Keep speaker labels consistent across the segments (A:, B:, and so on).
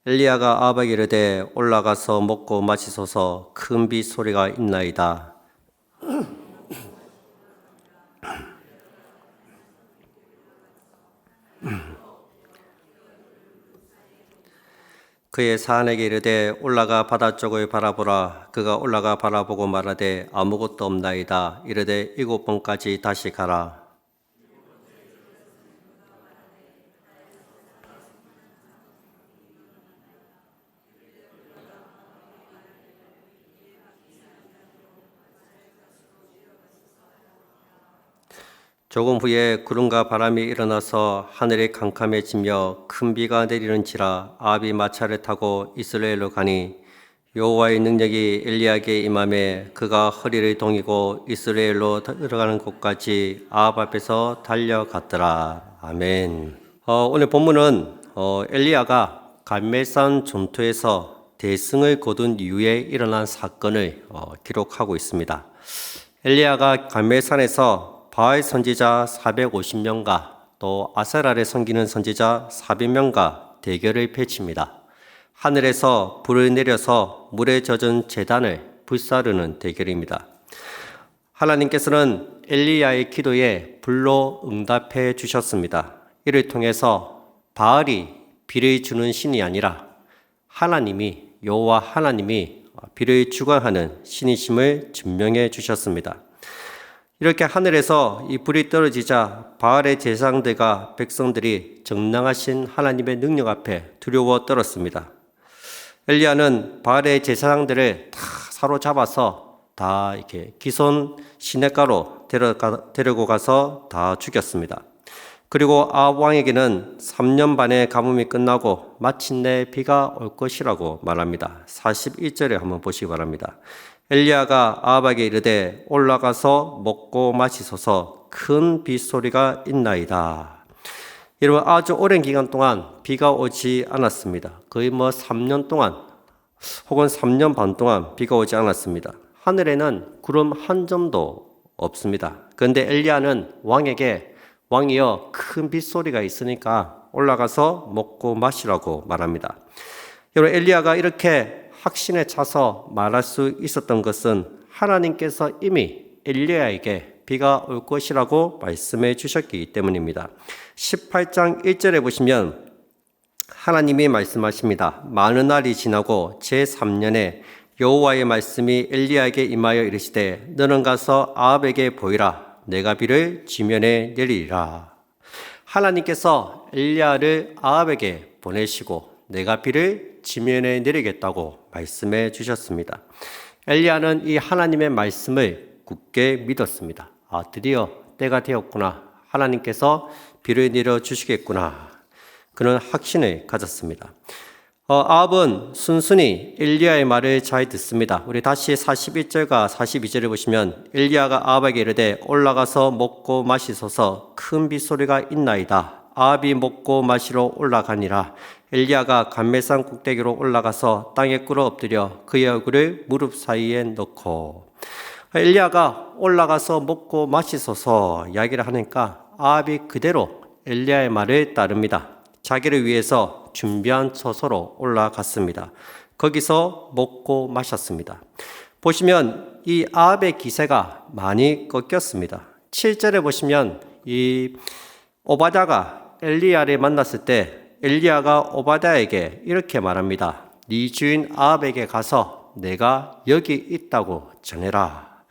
A: 엘리야가 아합에게 이르되 올라가서 먹고 마시소서 큰 비 소리가 있나이다. 그의 사안에게 이르되 올라가 바다 쪽을 바라보라. 그가 올라가 바라보고 말하되 아무것도 없나이다. 이르되 7번까지 다시 가라. 조금 후에 구름과 바람이 일어나서 하늘이 캄캄해지며 큰 비가 내리는지라. 아합이 마차를 타고 이스라엘로 가니 여호와의 능력이 엘리야에게 임하매 그가 허리를 동이고 이스라엘로 들어가는 곳까지 아합 앞에서 달려갔더라. 아멘. 오늘 본문은 엘리야가 갈멜산 전투에서 대승을 거둔 이후에 일어난 사건을 기록하고 있습니다. 엘리야가 갈멜산에서 바알 선지자 450명과 또 아세라를 섬기는 선지자 400명과 대결을 펼칩니다. 하늘에서 불을 내려서 물에 젖은 제단을 불사르는 대결입니다. 하나님께서는 엘리야의 기도에 불로 응답해 주셨습니다. 이를 통해서 바알이 비를 주는 신이 아니라 하나님이, 여호와 하나님이 비를 주관하는 신이심을 증명해 주셨습니다. 이렇게 하늘에서 이 불이 떨어지자 바알의 제사장들과 백성들이 정당하신 하나님의 능력 앞에 두려워 떨었습니다. 엘리야는 바알의 제사장들을 다 사로잡아서 다 이렇게 기손 시냇가로 데리고 가서 다 죽였습니다. 그리고 아합 왕에게는 3년 반의 가뭄이 끝나고 마침내 비가 올 것이라고 말합니다. 41절에 한번 보시기 바랍니다. 엘리야가 아합에게 이르되 올라가서 먹고 마시소서 큰 빗소리가 있나이다. 여러분, 아주 오랜 기간 동안 비가 오지 않았습니다. 거의 3년 동안 혹은 3년 반 동안 비가 오지 않았습니다. 하늘에는 구름 한 점도 없습니다. 그런데 엘리야는 왕에게 왕이여 큰 빗소리가 있으니까 올라가서 먹고 마시라고 말합니다. 여러분, 엘리야가 이렇게 확신에 차서 말할 수 있었던 것은 하나님께서 이미 엘리야에게 비가 올 것이라고 말씀해 주셨기 때문입니다. 18장 1절에 보시면 하나님이 말씀하십니다. 많은 날이 지나고 제3년에 여호와의 말씀이 엘리야에게 임하여 이르시되 너는 가서 아합에게 보이라. 내가 비를 지면에 내리리라. 하나님께서 엘리야를 아합에게 보내시고 내가 비를 지면에 내리겠다고 말씀해 주셨습니다. 엘리야는 이 하나님의 말씀을 굳게 믿었습니다. 드디어 때가 되었구나. 하나님께서 비를 내려주시겠구나. 그는 확신을 가졌습니다. 아합은 순순히 엘리야의 말을 잘 듣습니다. 우리 다시 41절과 42절을 보시면 엘리야가 아합에게 이르되 올라가서 먹고 마시소서 큰 빗소리가 있나이다. 아합이 먹고 마시러 올라가니라. 엘리야가 갈멜산 꼭대기로 올라가서 땅에 꿇어 엎드려 그의 얼굴을 무릎 사이에 넣고 엘리야가 올라가서 먹고 마시소서 이야기를 하니까 아합이 그대로 엘리야의 말을 따릅니다. 자기를 위해서 준비한 처소로 올라갔습니다. 거기서 먹고 마셨습니다. 보시면 이 아합의 기세가 많이 꺾였습니다. 7절에 보시면 이 오바댜가 엘리야를 만났을 때 엘리야가 오바댜에게 이렇게 말합니다. 네 주인 아합에게 가서 내가 여기 있다고 전해라.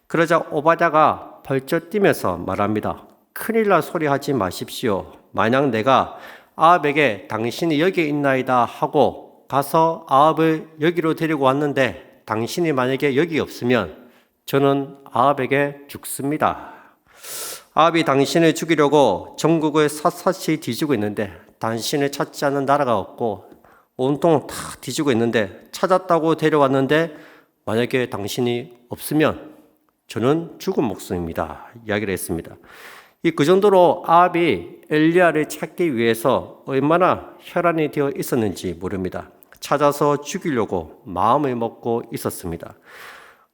A: 그러자 오바댜가 벌쩍 뛰면서 말합니다. 큰일 날 소리 하지 마십시오. 만약 내가 아합에게 당신이 여기 있나이다 하고 가서 아합을 여기로 데리고 왔는데 당신이 만약에 여기 없으면 저는 아합에게 죽습니다. 아합이 당신을 죽이려고 전국을 샅샅이 뒤지고 있는데 당신을 찾지 않는 나라가 없고 온통 다 뒤지고 있는데 찾았다고 데려왔는데 만약에 당신이 없으면 저는 죽은 목숨입니다. 이야기를 했습니다. 그 정도로 아합이 엘리야를 찾기 위해서 얼마나 혈안이 되어 있었는지 모릅니다. 찾아서 죽이려고 마음을 먹고 있었습니다.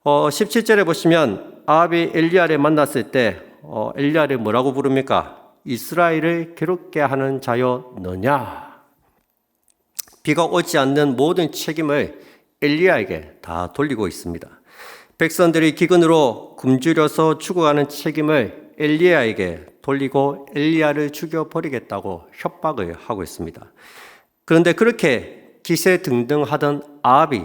A: 17절에 보시면 아합이 엘리야를 만났을 때 엘리야를 뭐라고 부릅니까? 이스라엘을 괴롭게 하는 자여 너냐? 비가 오지 않는 모든 책임을 엘리야에게 다 돌리고 있습니다. 백성들이 기근으로 굶주려서 죽어가는 책임을 엘리야에게 돌리고 엘리야를 죽여버리겠다고 협박을 하고 있습니다. 그런데 그렇게 기세등등하던 아합이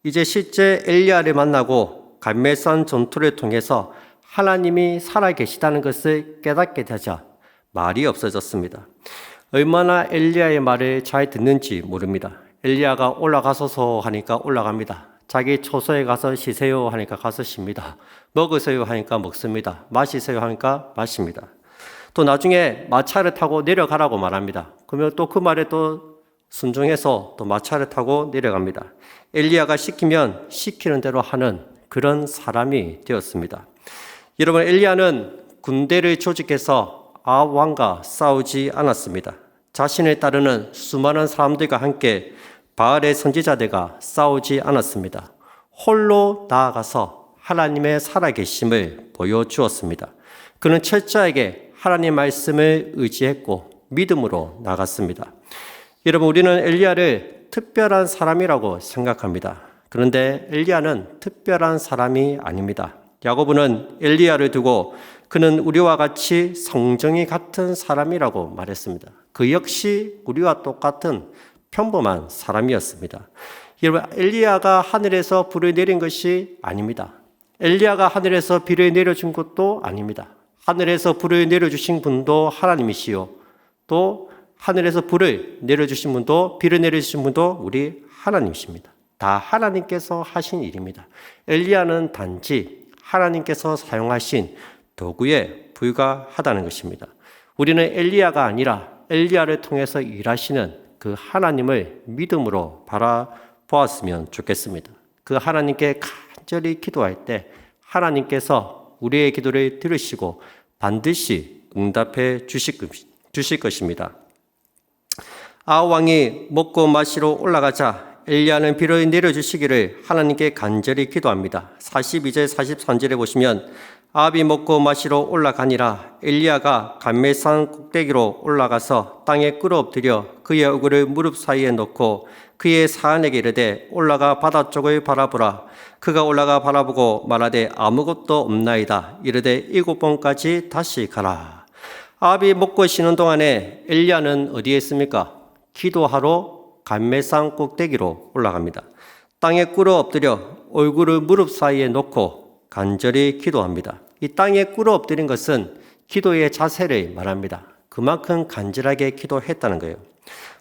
A: 이제 실제 엘리야를 만나고 갈멜산 전투를 통해서 하나님이 살아계시다는 것을 깨닫게 되자 말이 없어졌습니다. 얼마나 엘리야의 말을 잘 듣는지 모릅니다. 엘리야가 올라가소서 하니까 올라갑니다. 자기 초소에 가서 쉬세요 하니까 가서 쉽니다. 먹으세요 하니까 먹습니다. 마시세요 하니까 마십니다. 또 나중에 마차를 타고 내려가라고 말합니다. 그러면 또 그 말에 또 순종해서 또 마차를 타고 내려갑니다. 엘리야가 시키면 시키는 대로 하는 그런 사람이 되었습니다. 여러분, 엘리야는 군대를 조직해서 아합 왕과 싸우지 않았습니다. 자신을 따르는 수많은 사람들과 함께 바알의 선지자들과 싸우지 않았습니다. 홀로 나아가서 하나님의 살아계심을 보여주었습니다. 그는 철저하게 하나님 말씀을 의지했고 믿음으로 나갔습니다. 여러분, 우리는 엘리야를 특별한 사람이라고 생각합니다. 그런데 엘리야는 특별한 사람이 아닙니다. 야고보는 엘리야를 두고 그는 우리와 같이 성정이 같은 사람이라고 말했습니다. 그 역시 우리와 똑같은 평범한 사람이었습니다. 여러분, 엘리야가 하늘에서 불을 내린 것이 아닙니다. 엘리야가 하늘에서 비를 내려준 것도 아닙니다. 하늘에서 불을 내려주신 분도 하나님이시요, 또 하늘에서 불을 내려주신 분도, 비를 내려주신 분도 우리 하나님이십니다. 다 하나님께서 하신 일입니다. 엘리야는 단지 하나님께서 사용하신 도구에 불과하다는 것입니다. 우리는 엘리야가 아니라 엘리야를 통해서 일하시는 그 하나님을 믿음으로 바라보았으면 좋겠습니다. 그 하나님께 간절히 기도할 때 하나님께서 우리의 기도를 들으시고 반드시 응답해 주실 것입니다. 아합 왕이 먹고 마시러 올라가자 엘리야는 비를 내려주시기를 하나님께 간절히 기도합니다. 42절 43절에 보시면 아합이 먹고 마시러 올라가니라 엘리야가 갈멜산 꼭대기로 올라가서 땅에 꿇어엎드려 그의 얼굴을 무릎 사이에 놓고 그의 사안에게 이르되 올라가 바다 쪽을 바라보라. 그가 올라가 바라보고 말하되 아무것도 없나이다. 이르되 7번까지 다시 가라. 아합이 먹고 쉬는 동안에 엘리야는 어디에 있습니까? 기도하러 갈멜산 꼭대기로 올라갑니다. 땅에 꿇어엎드려 얼굴을 무릎 사이에 놓고 간절히 기도합니다. 이 땅에 꿇어엎드린 것은 기도의 자세를 말합니다. 그만큼 간절하게 기도했다는 거예요.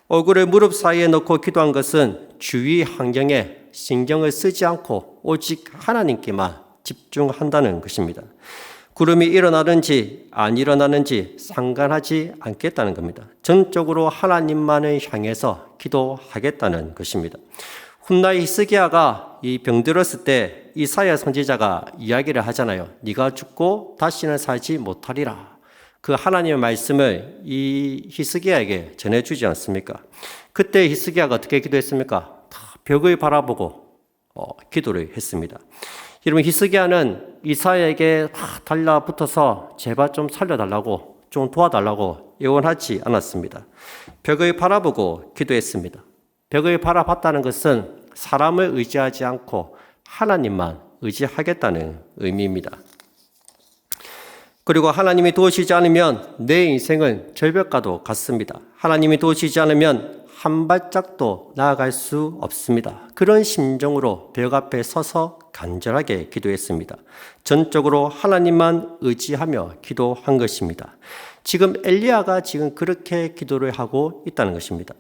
A: 얼굴을 무릎 사이에 놓고 기도한 것은 주위 환경에 신경을 쓰지 않고 오직 하나님께만 집중한다는 것입니다. 구름이 일어나는지 안 일어나는지 상관하지 않겠다는 겁니다. 전적으로 하나님만을 향해서 기도하겠다는 것입니다. 훗날 히스기야가 이 병들었을 때 이사야 선지자가 이야기를 하잖아요. 네가 죽고 다시는 살지 못하리라. 그 하나님의 말씀을 이 히스기야에게 전해주지 않습니까? 그때 히스기야가 어떻게 기도했습니까? 벽을 바라보고 기도를 했습니다. 여러분, 히스기야는 이사야에게 달라붙어서 제발 좀 살려달라고, 좀 도와달라고 애원하지 않았습니다. 벽을 바라보고 기도했습니다. 벽을 바라봤다는 것은 사람을 의지하지 않고 하나님만 의지하겠다는 의미입니다. 그리고 하나님이 도우시지 않으면 내 인생은 절벽과도 같습니다. 하나님이 도우시지 않으면 한 발짝도 나아갈 수 없습니다. 그런 심정으로 벽 앞에 서서 간절하게 기도했습니다. 전적으로 하나님만 의지하며 기도한 것입니다. 지금 엘리야가 지금 그렇게 기도를 하고 있다는 것입니다.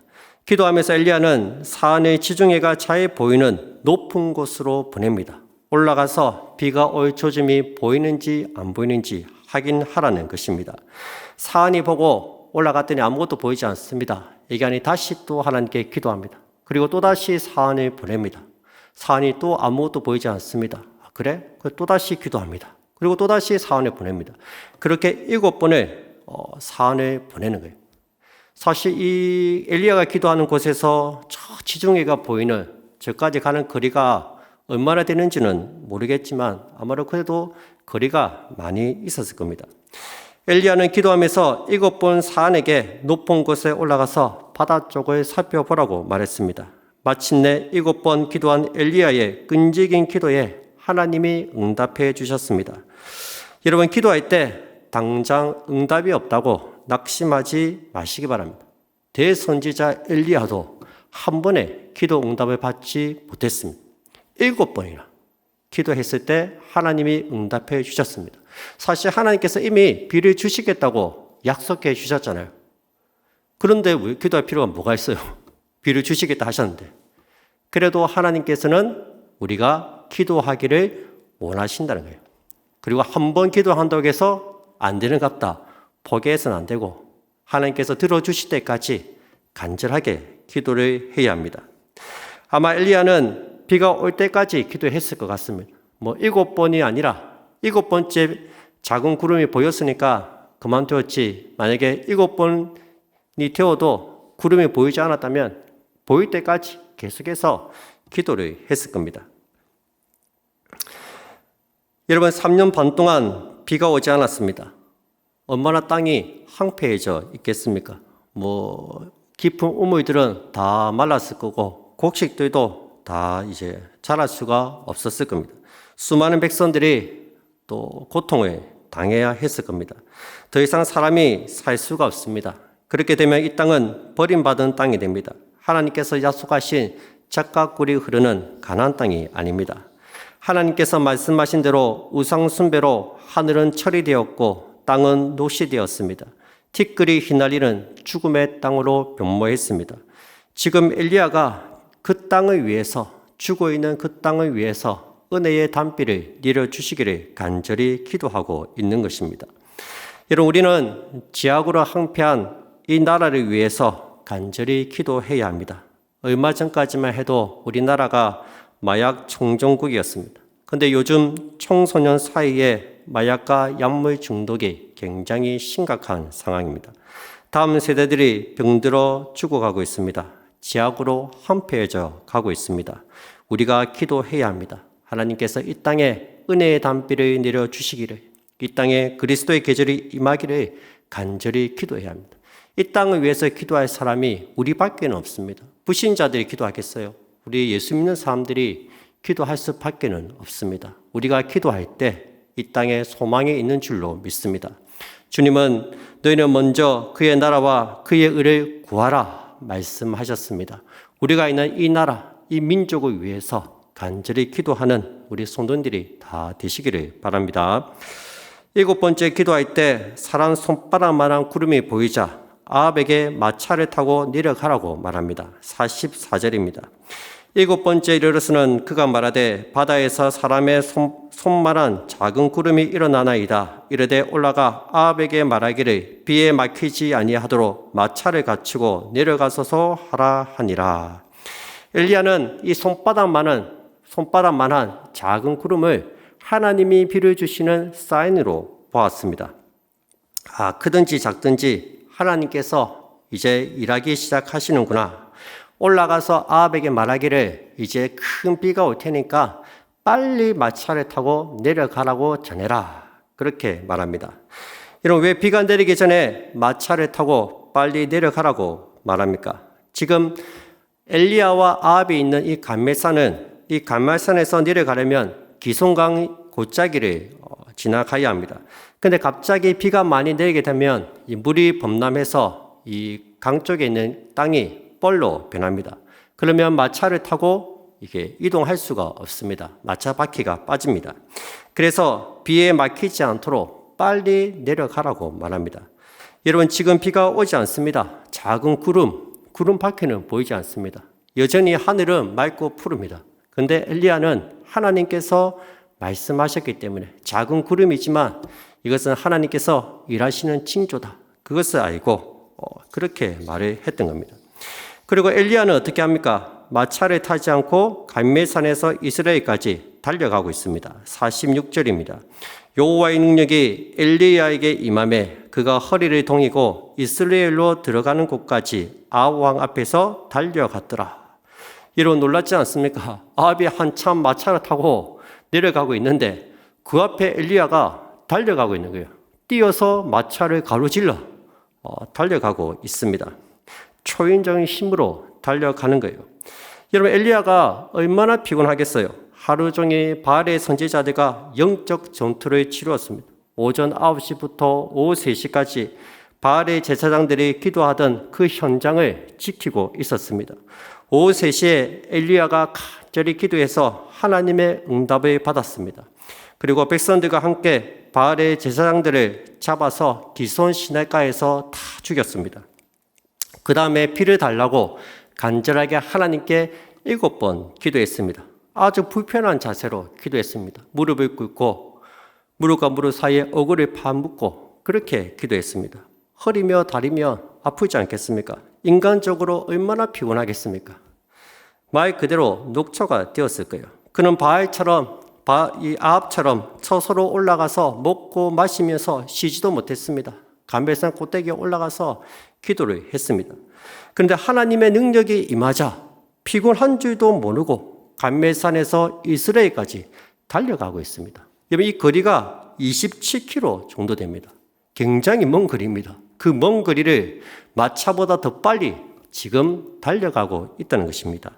A: 기도하면서 엘리야는 사안의 지중해가 잘 보이는 높은 곳으로 보냅니다. 올라가서 비가 올 조짐이 보이는지 안 보이는지 확인하라는 것입니다. 사안이 보고 올라갔더니 아무것도 보이지 않습니다. 예견이 다시 또 하나님께 기도합니다. 그리고 또다시 사안을 보냅니다. 사안이 또 아무것도 보이지 않습니다. 그래? 또다시 기도합니다. 그리고 또다시 사안을 보냅니다. 그렇게 7번을 사안을 보내는 거예요. 사실 이 엘리야가 기도하는 곳에서 저 지중해가 보이는 저까지 가는 거리가 얼마나 되는지는 모르겠지만 아마도 그래도 거리가 많이 있었을 겁니다. 엘리야는 기도하면서 7번 사안에게 높은 곳에 올라가서 가서 바다 쪽을 살펴보라고 말했습니다. 마침내 7번 기도한 엘리야의 끈질긴 기도에 하나님이 응답해 주셨습니다. 여러분, 기도할 때 당장 응답이 없다고 낙심하지 마시기 바랍니다. 대선지자 엘리야도 한 번에 기도 응답을 받지 못했습니다. 7번이나 기도했을 때 하나님이 응답해 주셨습니다. 사실 하나님께서 이미 비를 주시겠다고 약속해 주셨잖아요. 그런데 왜 기도할 필요가 뭐가 있어요? 비를 주시겠다 하셨는데. 그래도 하나님께서는 우리가 기도하기를 원하신다는 거예요. 그리고 한 번 기도한다고 해서 안 되는 것 같다, 포기해서는 안 되고 하나님께서 들어주실 때까지 간절하게 기도를 해야 합니다. 아마 엘리야는 비가 올 때까지 기도했을 것 같습니다. 7번이 아니라 7번째 작은 구름이 보였으니까 그만두었지, 만약에 7번이 되어도 구름이 보이지 않았다면 보일 때까지 계속해서 기도를 했을 겁니다. 여러분, 3년 반 동안 비가 오지 않았습니다. 얼마나 땅이 황폐해져 있겠습니까? 깊은 우물들은 다 말랐을 거고 곡식들도 다 이제 자랄 수가 없었을 겁니다. 수많은 백성들이 또 고통을 당해야 했을 겁니다. 더 이상 사람이 살 수가 없습니다. 그렇게 되면 이 땅은 버림받은 땅이 됩니다. 하나님께서 약속하신 젖과 꿀이 흐르는 가나안 땅이 아닙니다. 하나님께서 말씀하신 대로 우상 숭배로 하늘은 철이 되었고 땅은 노시 되었습니다. 티끌이 휘날리는 죽음의 땅으로 변모했습니다. 지금 엘리야가 그 땅을 위해서, 죽어 있는 그 땅을 위해서 은혜의 담비를 내려주시기를 간절히 기도하고 있는 것입니다. 여러분, 우리는 지하구로 황폐한 이 나라를 위해서 간절히 기도해야 합니다. 얼마 전까지만 해도 우리나라가 마약 청정국이었습니다. 그런데 요즘 청소년 사이에 마약과 약물 중독이 굉장히 심각한 상황입니다. 다음 세대들이 병들어 죽어가고 있습니다. 지하구로 황폐해져 가고 있습니다. 우리가 기도해야 합니다. 하나님께서 이 땅에 은혜의 담비를 내려주시기를, 이 땅에 그리스도의 계절이 임하기를 간절히 기도해야 합니다. 이 땅을 위해서 기도할 사람이 우리밖에 없습니다. 불신자들이 기도하겠어요? 우리 예수 믿는 사람들이 기도할 수밖에 없습니다. 우리가 기도할 때 이 땅에 소망이 있는 줄로 믿습니다. 주님은 너희는 먼저 그의 나라와 그의 의를 구하라 말씀하셨습니다. 우리가 있는 이 나라, 이 민족을 위해서 간절히 기도하는 우리 성도님들이 다 되시기를 바랍니다. 7번째 기도할 때 사람 손바닥만한 구름이 보이자 아합에게 마차를 타고 내려가라고 말합니다. 44절입니다. 7번째 이르러서는 그가 말하되 바다에서 사람의 손만한 작은 구름이 일어나나이다. 이르되 올라가 아합에게 말하기를 비에 막히지 아니하도록 마차를 갖추고 내려가소서 하라 하니라. 엘리야는 이 손바닥만한 작은 구름을 하나님이 비를 주시는 사인으로 보았습니다. 크든지 작든지 하나님께서 이제 일하기 시작하시는구나. 올라가서 아합에게 말하기를 이제 큰 비가 올 테니까 빨리 마차를 타고 내려가라고 전해라. 그렇게 말합니다. 여러분, 왜 비가 내리기 전에 마차를 타고 빨리 내려가라고 말합니까? 지금 엘리야와 아합이 있는 이 갈멜산에서 내려가려면 기손강 골짜기를 지나가야 합니다. 근데 갑자기 비가 많이 내리게 되면 이 물이 범람해서 이 강 쪽에 있는 땅이 뻘로 변합니다. 그러면 마차를 타고 이게 이동할 수가 없습니다. 마차 바퀴가 빠집니다. 그래서 비에 막히지 않도록 빨리 내려가라고 말합니다. 여러분, 지금 비가 오지 않습니다. 작은 구름 밖에는 보이지 않습니다. 여전히 하늘은 맑고 푸릅니다. 그런데 엘리야는 하나님께서 말씀하셨기 때문에 작은 구름이지만 이것은 하나님께서 일하시는 징조다, 그것을 알고 그렇게 말을 했던 겁니다. 그리고 엘리야는 어떻게 합니까? 마차를 타지 않고 갈멜산에서 이스라엘까지 달려가고 있습니다. 46절입니다. 여호와의 능력이 엘리야에게 임하매 그가 허리를 동이고 이스라엘로 들어가는 곳까지 아합 왕 앞에서 달려갔더라. 이런 놀랍지 않습니까? 아합이 한참 마차를 타고 내려가고 있는데 그 앞에 엘리야가 달려가고 있는 거예요. 뛰어서 마차를 가로질러 달려가고 있습니다. 초인적인 힘으로 달려가는 거예요. 여러분, 엘리야가 얼마나 피곤하겠어요. 하루 종일 바알의 선지자들과 영적 전투를 치루었습니다. 오전 9시부터 오후 3시까지 바알의 제사장들이 기도하던 그 현장을 지키고 있었습니다. 오후 3시에 엘리야가 간절히 기도해서 하나님의 응답을 받았습니다. 그리고 백성들과 함께 바알의 제사장들을 잡아서 기손 시내가에서 다 죽였습니다. 그 다음에 피를 달라고 간절하게 하나님께 7번 기도했습니다. 아주 불편한 자세로 기도했습니다. 무릎을 꿇고 무릎과 무릎 사이에 어구를 파묻고 그렇게 기도했습니다. 허리며 다리며 아프지 않겠습니까? 인간적으로 얼마나 피곤하겠습니까? 말 그대로 녹초가 되었을 거예요. 그는 이 아합처럼 처소로 올라가서 먹고 마시면서 쉬지도 못했습니다. 감배산 꼭대기에 올라가서 기도를 했습니다. 그런데 하나님의 능력이 임하자 피곤한 줄도 모르고 감배산에서 이스라엘까지 달려가고 있습니다. 여러분, 이 거리가 27km 정도 됩니다. 굉장히 먼 거리입니다. 그 먼 거리를 마차보다 더 빨리 지금 달려가고 있다는 것입니다.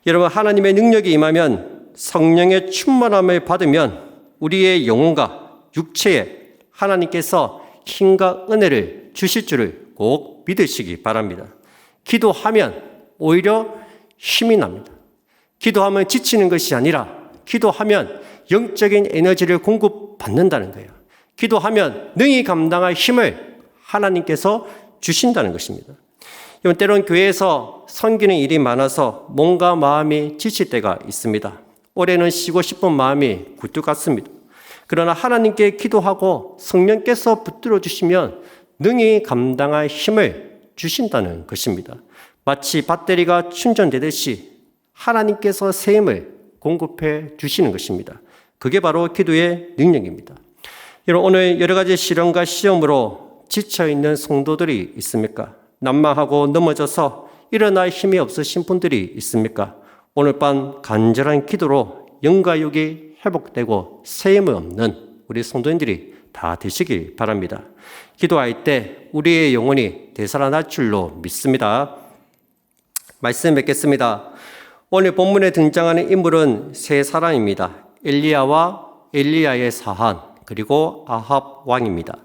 A: 여러분, 하나님의 능력이 임하면, 성령의 충만함을 받으면 우리의 영혼과 육체에 하나님께서 힘과 은혜를 주실 줄을 꼭 믿으시기 바랍니다. 기도하면 오히려 힘이 납니다. 기도하면 지치는 것이 아니라 기도하면 영적인 에너지를 공급받는다는 거예요. 기도하면 능히 감당할 힘을 하나님께서 주신다는 것입니다. 때론 교회에서 섬기는 일이 많아서 몸과 마음이 지칠 때가 있습니다. 올해는 쉬고 싶은 마음이 굴뚝 같습니다. 그러나 하나님께 기도하고 성령께서 붙들어 주시면 능히 감당할 힘을 주신다는 것입니다. 마치 배터리가 충전되듯이 하나님께서 새 힘을 공급해 주시는 것입니다. 그게 바로 기도의 능력입니다. 여러분, 오늘 여러 가지 시련과 시험으로 지쳐있는 성도들이 있습니까? 난망하고 넘어져서 일어날 힘이 없으신 분들이 있습니까? 오늘 밤 간절한 기도로 영과 육이 회복되고 새 힘이 없는 우리 성도님들이 다 되시길 바랍니다. 기도할 때 우리의 영혼이 되살아날 줄로 믿습니다. 말씀 뵙겠습니다. 오늘 본문에 등장하는 인물은 세 사람입니다. 엘리야와 엘리야의 사한, 그리고 아합 왕입니다.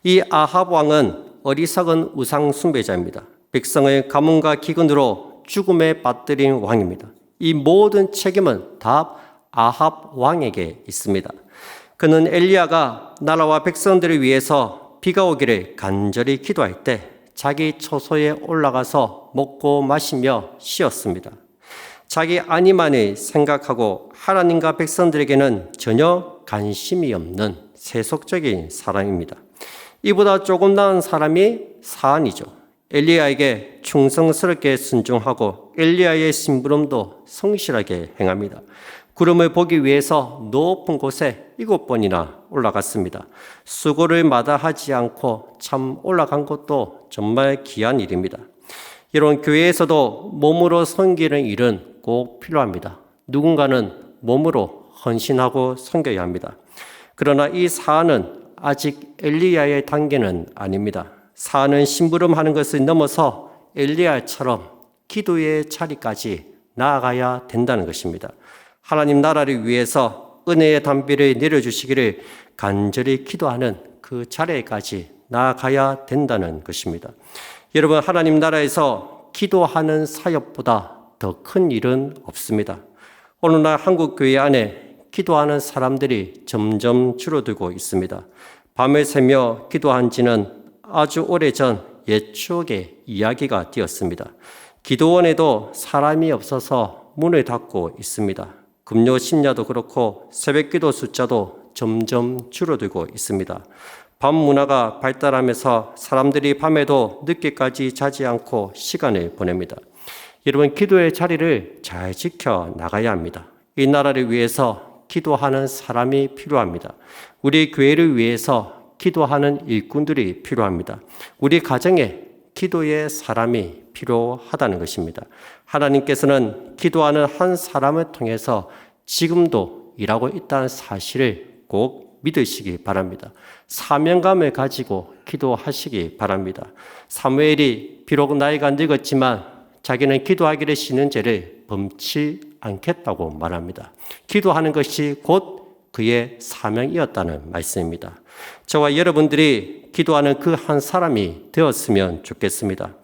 A: 이 아합 왕은 어리석은 우상 숭배자입니다. 백성의 가문과 기근으로 죽음에 빠뜨린 왕입니다. 이 모든 책임은 다 아합 왕에게 있습니다. 그는 엘리야가 나라와 백성들을 위해서 비가 오기를 간절히 기도할 때 자기 처소에 올라가서 먹고 마시며 쉬었습니다. 자기 안위만을 생각하고 하나님과 백성들에게는 전혀 관심이 없는 세속적인 사람입니다. 이보다 조금 나은 사람이 사한이죠. 엘리야에게 충성스럽게 순종하고 엘리야의 심부름도 성실하게 행합니다. 구름을 보기 위해서 높은 곳에 7번이나 올라갔습니다. 수고를 마다하지 않고 참 올라간 것도 정말 귀한 일입니다. 이런 교회에서도 몸으로 섬기는 일은 꼭 필요합니다. 누군가는 몸으로 헌신하고 섬겨야 합니다. 그러나 이 사안은 아직 엘리야의 단계는 아닙니다. 사안은 심부름하는 것을 넘어서 엘리야처럼 기도의 자리까지 나아가야 된다는 것입니다. 하나님 나라를 위해서 은혜의 담비를 내려주시기를 간절히 기도하는 그 자리까지 나아가야 된다는 것입니다. 여러분, 하나님 나라에서 기도하는 사역보다 더 큰 일은 없습니다. 오늘날 한국 교회 안에 기도하는 사람들이 점점 줄어들고 있습니다. 밤을 새며 기도한 지는 아주 오래전 옛 추억의 이야기가 되었습니다. 기도원에도 사람이 없어서 문을 닫고 있습니다. 금요 심야도 그렇고 새벽기도 숫자도 점점 줄어들고 있습니다. 밤 문화가 발달하면서 사람들이 밤에도 늦게까지 자지 않고 시간을 보냅니다. 여러분, 기도의 자리를 잘 지켜 나가야 합니다. 이 나라를 위해서 기도하는 사람이 필요합니다. 우리 교회를 위해서 기도하는 일꾼들이 필요합니다. 우리 가정에 기도의 사람이 필요하다는 것입니다. 하나님께서는 기도하는 한 사람을 통해서 지금도 일하고 있다는 사실을 꼭 믿으시기 바랍니다. 사명감을 가지고 기도하시기 바랍니다. 사무엘이 비록 나이가 늙었지만 자기는 기도하기를 쉬는 죄를 범치 않겠다고 말합니다. 기도하는 것이 곧 그의 사명이었다는 말씀입니다. 저와 여러분들이 기도하는 그 한 사람이 되었으면 좋겠습니다.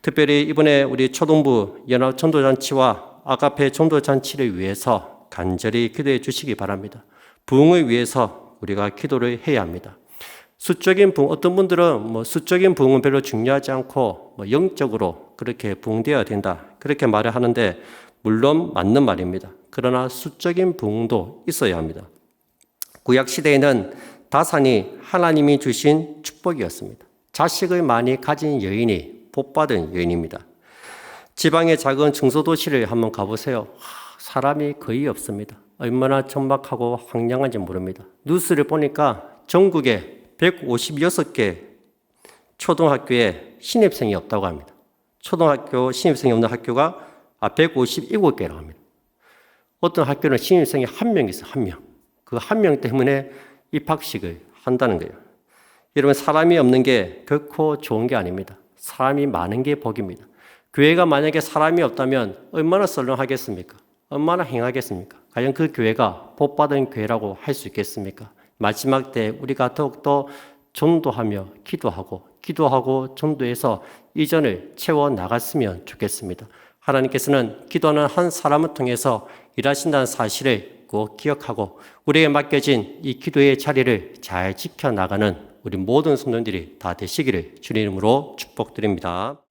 A: 특별히 이번에 우리 초동부 연합 전도잔치와 아가페 전도잔치를 위해서 간절히 기도해 주시기 바랍니다. 부흥을 위해서 우리가 기도를 해야 합니다. 수적인 부흥, 어떤 분들은 수적인 부흥은 별로 중요하지 않고 영적으로 그렇게 부흥되어야 된다, 그렇게 말을 하는데 물론 맞는 말입니다. 그러나 수적인 부흥도 있어야 합니다. 구약 시대에는 다산이 하나님이 주신 축복이었습니다. 자식을 많이 가진 여인이 복받은 여인입니다. 지방의 작은 중소도시를 한번 가보세요. 사람이 거의 없습니다. 얼마나 천박하고 황량한지 모릅니다. 뉴스를 보니까 전국에 156개 초등학교에 신입생이 없다고 합니다. 초등학교 신입생이 없는 학교가 157개라고 합니다. 어떤 학교는 신입생이 한 명 있어요. 한 명. 그 한 명 때문에 입학식을 한다는 거예요. 여러분, 사람이 없는 게 결코 좋은 게 아닙니다. 사람이 많은 게 복입니다. 교회가 만약에 사람이 없다면 얼마나 썰렁하겠습니까? 얼마나 행하겠습니까? 과연 그 교회가 복받은 교회라고 할 수 있겠습니까? 마지막 때 우리가 더욱더 전도하며 기도하고 전도해서 이전을 채워나갔으면 좋겠습니다. 하나님께서는 기도하는 한 사람을 통해서 일하신다는 사실을 꼭 기억하고 우리에게 맡겨진 이 기도의 자리를 잘 지켜나가는 우리 모든 성도들이 다 되시기를 주님 이름으로 축복드립니다.